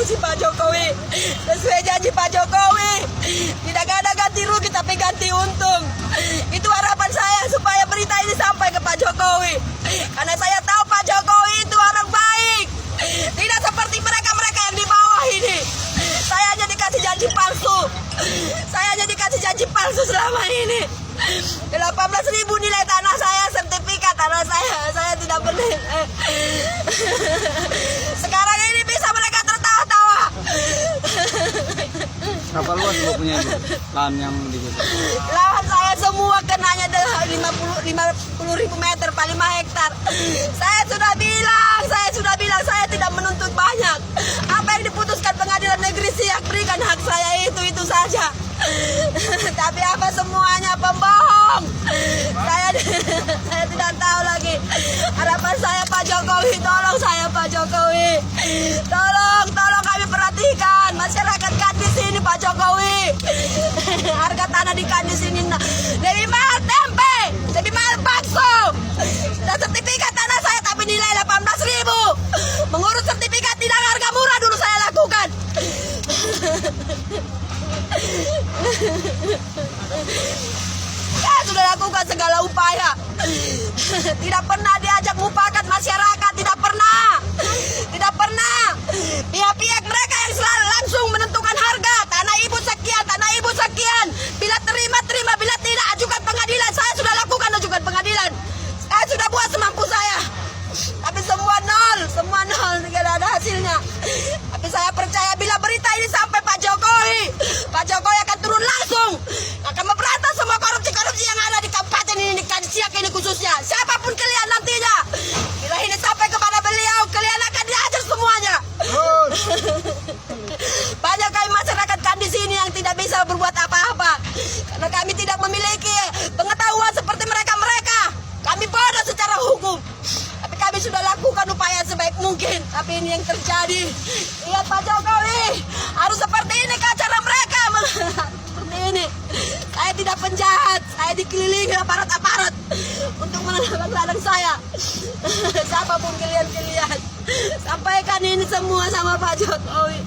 solusi Pak Jokowi. Sesuai janji Pak Jokowi. Tidak ada ganti rugi tapi ganti untung. Itu harapan saya supaya berita ini sampai ke Pak Jokowi. Karena saya tahu Pak Jokowi itu orang baik. Tidak seperti mereka-mereka yang di bawah ini. Saya hanya dikasih janji palsu. Saya hanya dikasih janji palsu selama ini. 18.000 nilai tanah saya, sertifikat tanah saya tidak benar. Sekarang ini bisa mereka tertawa-tawa. Berapa luas Ibu punya Ibu? Lahan yang dijual? Lahan saya semua kenanya 50.000 meter, 5 hektar. Saya sudah bilang saya tidak menuntut banyak. Apa yang diputuskan pengadilan negeri Siak, berikan hak saya itu saja. Tapi apa semuanya pembohong. Saya tidak tahu lagi. Harapan saya Pak Jokowi, tolong saya Pak Jokowi. Tolong kami perhatikan masyarakat Kandis ini Pak Jokowi. Harga tanah di Kandis ini lebih mahal tempe, lebih mahal bakso. Dan sertifikat tanah saya tapi nilai 18.000. Mengurus sertifikat tidak harga murah dulu saya lakukan. Saya sudah lakukan segala upaya. Tidak pernah diajak mufakat masyarakat, tidak pernah. Pihak-pihak mereka yang selalu langsung menentukan harga. Tanah ibu sekian. Bila terima, bila tidak ajukan pengadilan. Saya sudah lakukan ajukan pengadilan. Saya sudah buat semampu saya. Tapi semua nol, tidak ada hasilnya. Tapi saya percaya bila berita ini sampai Pak Jokowi akan turun langsung, akan memberantas semua korupsi yang ada di kabupaten ini, di Siak ini khususnya. Siapapun kalian nantinya, bila ini sampai kepada beliau, kalian akan diajar semuanya. Banyak kami masyarakat Kandis ini yang tidak bisa berbuat apa-apa, karena kami tidak memiliki pengetahuan seperti mereka. Kami bodoh secara hukum. Tapi kami sudah lakukan upaya sebaik mungkin. Tapi ini yang terjadi. Lihat Pak Jokowi, harus seperti ini ke acara mereka. Seperti ini. Saya tidak penjahat. Saya dikelilingi aparat-aparat untuk menangkap ladang saya. Siapapun kalian, sampaikan ini semua sama Pak Jokowi.